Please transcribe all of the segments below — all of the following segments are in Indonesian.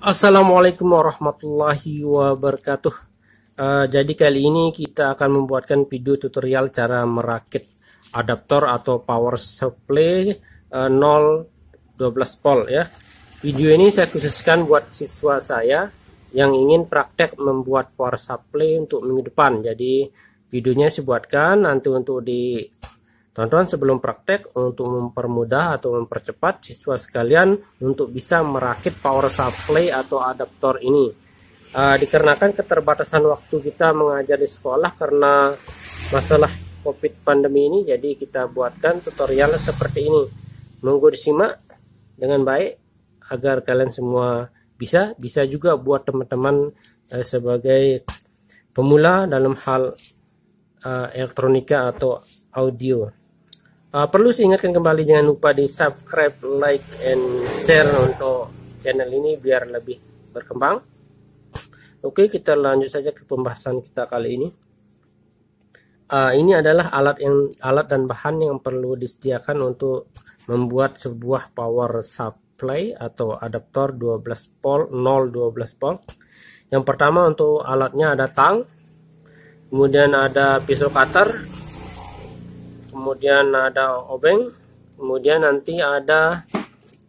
Assalamualaikum warahmatullahi wabarakatuh. Jadi kali ini kita akan membuatkan video tutorial cara merakit adaptor atau power supply 012 volt ya. Video ini saya khususkan buat siswa saya yang ingin praktek membuat power supply untuk minggu depan. Jadi videonya saya buatkan nanti untuk tonton sebelum praktek untuk mempermudah atau mempercepat siswa sekalian untuk bisa merakit power supply atau adaptor ini. Dikarenakan keterbatasan waktu kita mengajar di sekolah karena masalah COVID pandemi ini, jadi kita buatkan tutorial seperti ini. Monggo disimak dengan baik agar kalian semua bisa juga buat teman-teman sebagai pemula dalam hal elektronika atau audio. Perlu diingatkan kembali, jangan lupa di subscribe, like, and share untuk channel ini biar lebih berkembang. Oke, kita lanjut saja ke pembahasan kita kali ini. Ini adalah alat dan bahan yang perlu disediakan untuk membuat sebuah power supply atau adaptor 12 volt 012 volt. Yang pertama untuk alatnya ada tang, kemudian ada pisau cutter, kemudian ada obeng, kemudian nanti ada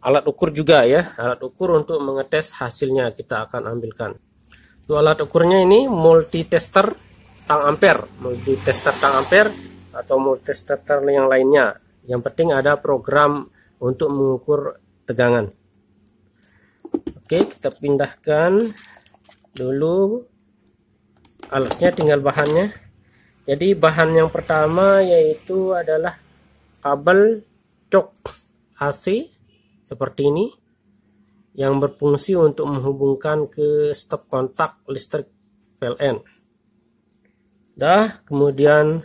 alat ukur juga ya, alat ukur untuk mengetes hasilnya kita akan ambilkan. Untuk alat ukurnya ini multitester tang ampere, atau multitester yang lainnya. Yang penting ada program untuk mengukur tegangan. Oke, kita pindahkan dulu alatnya, tinggal bahannya. Jadi bahan yang pertama yaitu adalah kabel cok AC seperti ini yang berfungsi untuk menghubungkan ke stop kontak listrik PLN. Kemudian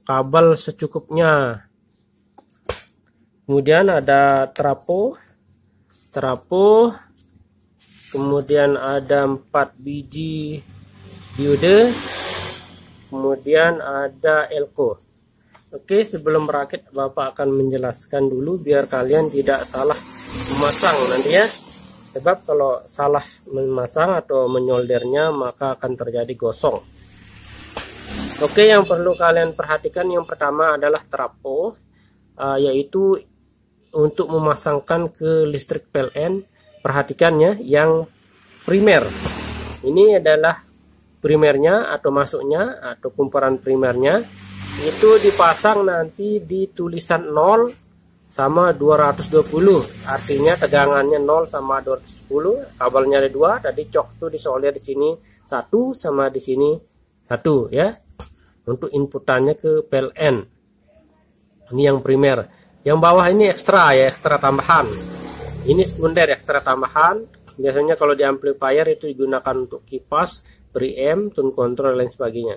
kabel secukupnya. Kemudian ada trapo, kemudian ada 4 biji diode, kemudian ada elko. Oke, sebelum merakit Bapak akan menjelaskan dulu biar kalian tidak salah memasang nanti ya. Sebab kalau salah memasang atau menyoldernya maka akan terjadi gosong. Oke, yang perlu kalian perhatikan yang pertama adalah trapo, yaitu untuk memasangkan ke listrik PLN. Perhatikannya yang primer. Ini adalah primernya atau masuknya atau kumparan primernya itu dipasang nanti di tulisan 0 sama 220, artinya tegangannya 0 sama 210. Kabelnya ada 2, tadi cok tuh disolder di sini 1 sama di sini 1 ya, untuk inputannya ke PLN. Ini yang primer. Yang bawah ini ekstra ya, ekstra tambahan. Ini sekunder, ekstra tambahan. Biasanya kalau di amplifier itu digunakan untuk kipas, preamp, tune control dan lain sebagainya.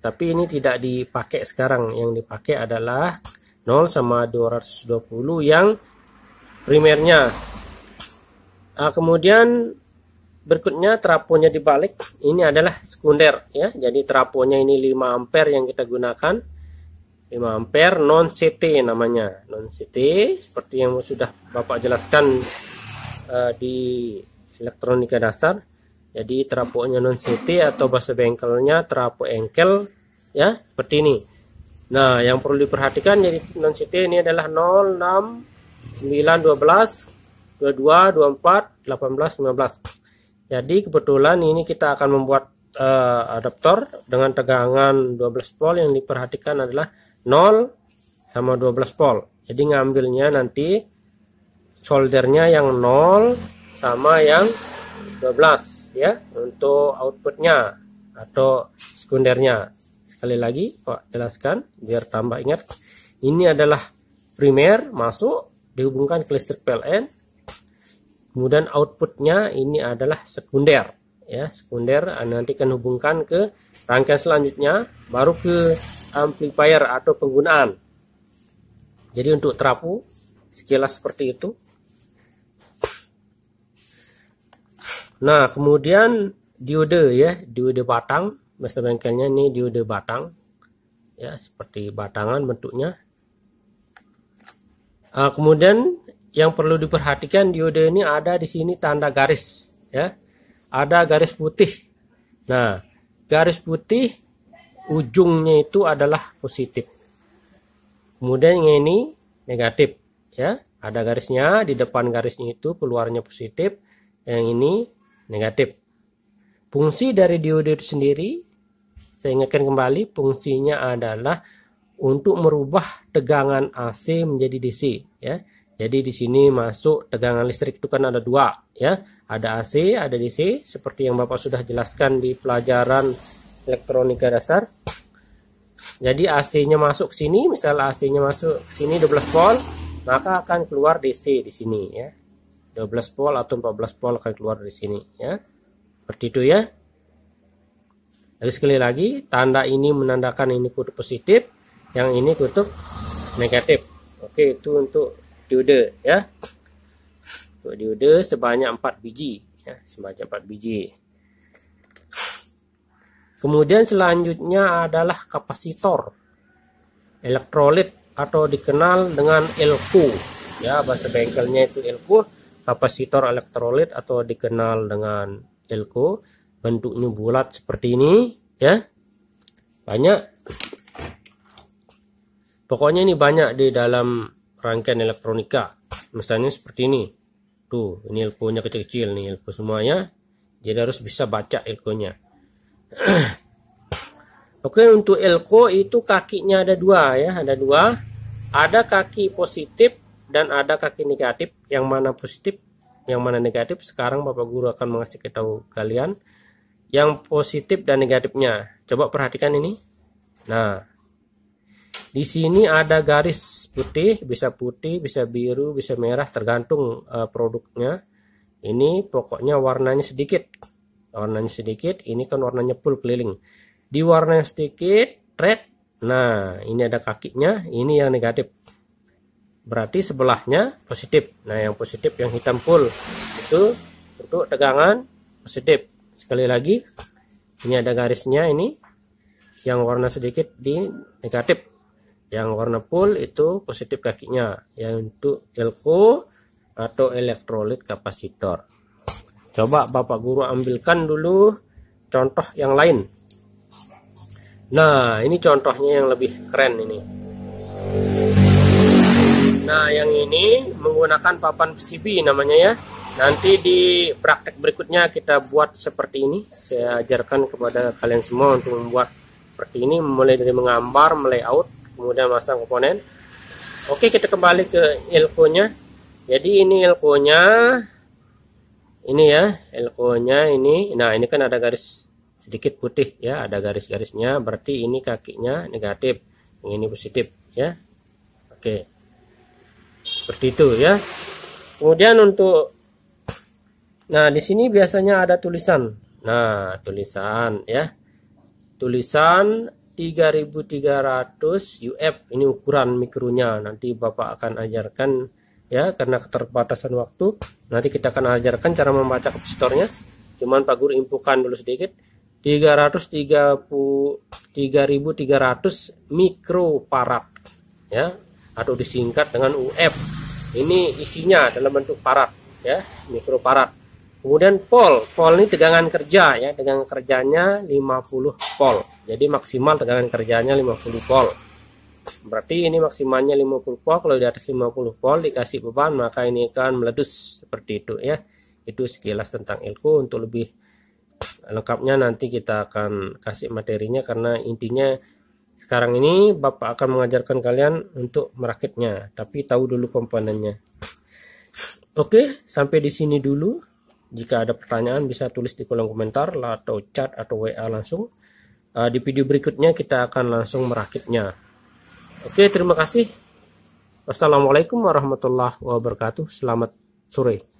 Tapi ini tidak dipakai sekarang. Yang dipakai adalah 0 sama 220 yang primernya. Kemudian berikutnya traponya dibalik. Ini adalah sekunder ya. Jadi traponya ini 5 ampere yang kita gunakan. 5 ampere non CT namanya. Non CT seperti yang sudah Bapak jelaskan di elektronika dasar. Jadi traponya non CT atau bahasa bengkelnya trapo engkel ya, seperti ini. Nah, yang perlu diperhatikan jadi non CT ini adalah 0, 6, 9, 12, 22, 24, 18, 15. Jadi kebetulan ini kita akan membuat adaptor dengan tegangan 12 volt. Yang diperhatikan adalah 0 sama 12 volt. Jadi ngambilnya nanti soldernya yang 0 sama yang 12 ya, untuk outputnya atau sekundernya. Sekali lagi Pak jelaskan biar tambah ingat. Ini adalah primer masuk dihubungkan ke listrik PLN, kemudian outputnya ini adalah sekunder ya, sekunder nanti akan hubungkan ke rangkaian selanjutnya baru ke amplifier atau penggunaan. Jadi untuk trapo sekilas seperti itu. Nah, kemudian diode ya, diode batang, bahasa bengkelnya ini diode batang ya, seperti batangan bentuknya. Kemudian yang perlu diperhatikan, diode ini ada di sini tanda garis ya. Ada garis putih. Nah, garis putih ujungnya itu adalah positif. Kemudian yang ini negatif, ya. Ada garisnya, di depan garisnya itu keluarnya positif, yang ini negatif. Fungsi dari diode itu sendiri, saya ingatkan kembali, fungsinya adalah untuk merubah tegangan AC menjadi DC, ya. Jadi di sini masuk tegangan listrik itu kan ada dua, ya. Ada AC, ada DC, seperti yang Bapak sudah jelaskan di pelajaran elektronika dasar. Jadi AC-nya masuk ke sini, misal AC-nya masuk ke sini 12 volt, maka akan keluar DC di sini, ya. 12 volt atau 14 volt akan keluar di sini, ya. Seperti itu, ya. Lalu sekali lagi, tanda ini menandakan ini kutub positif, yang ini kutub negatif. Oke, itu untuk diode, ya. Untuk diode sebanyak 4 biji, ya, sebanyak 4 biji. Kemudian selanjutnya adalah kapasitor elektrolit atau dikenal dengan elko, ya, bahasa bengkelnya itu elko. Kapasitor elektrolit atau dikenal dengan elko, bentuknya bulat seperti ini, ya. Banyak, pokoknya ini banyak di dalam rangkaian elektronika. Misalnya seperti ini. Tuh, ini elko-nya kecil-kecil nih, elko semuanya. Jadi harus bisa baca elko-nya. Oke, untuk elko itu kakinya ada dua, ya, ada dua. Ada kaki positif dan ada kaki negatif. Yang mana positif, yang mana negatif, sekarang Bapak Guru akan mengasih tahu kalian yang positif dan negatifnya. Coba perhatikan ini. Nah, di sini ada garis putih, bisa biru, bisa merah, tergantung produknya. Ini pokoknya warnanya sedikit. Warnanya sedikit, ini kan warnanya full keliling. Di warna sedikit, red. Nah, ini ada kakinya, ini yang negatif. Berarti sebelahnya positif. Nah, yang positif yang hitam full itu untuk tegangan positif. Sekali lagi, ini ada garisnya ini. Yang warna sedikit di negatif. Yang warna full itu positif kakinya, yang untuk elko atau elektrolit kapasitor. Coba Bapak Guru ambilkan dulu contoh yang lain. Nah, ini contohnya yang lebih keren ini. Nah, yang ini menggunakan papan PCB namanya, ya. Nanti di praktek berikutnya kita buat seperti ini. Saya ajarkan kepada kalian semua untuk membuat seperti ini, mulai dari menggambar, melayout, kemudian masang komponen. Oke, kita kembali ke elko-nya. Jadi ini elko-nya, ini ya, elko-nya ini. Nah, ini kan ada garis sedikit putih, ya, ada garis-garisnya, berarti ini kakinya negatif, yang ini positif, ya. Oke, seperti itu, ya. Kemudian untuk, nah, di sini biasanya ada tulisan. Nah, tulisan, ya, tulisan 3300 UF, ini ukuran mikronya. Nanti Bapak akan ajarkan, ya, karena keterbatasan waktu. Nanti kita akan ajarkan cara membaca kapasitornya. Cuman Pak Guru infokan dulu sedikit. 3300 mikrofarad, ya, atau disingkat dengan UF. Ini isinya dalam bentuk farad, ya, mikrofarad. Kemudian volt ini tegangan kerja, ya, tegangan kerjanya 50 volt. Jadi maksimal tegangan kerjanya 50 volt. Berarti ini maksimalnya 50 volt. Kalau di atas 50 volt dikasih beban, maka ini akan meletus seperti itu, ya. Itu sekilas tentang elko. Untuk lebih lengkapnya nanti kita akan kasih materinya, karena intinya sekarang ini Bapak akan mengajarkan kalian untuk merakitnya, tapi tahu dulu komponennya. Oke, sampai di sini dulu. Jika ada pertanyaan bisa tulis di kolom komentar atau chat atau WA langsung. Di video berikutnya kita akan langsung merakitnya. Oke, terima kasih. Wassalamualaikum warahmatullahi wabarakatuh. Selamat sore.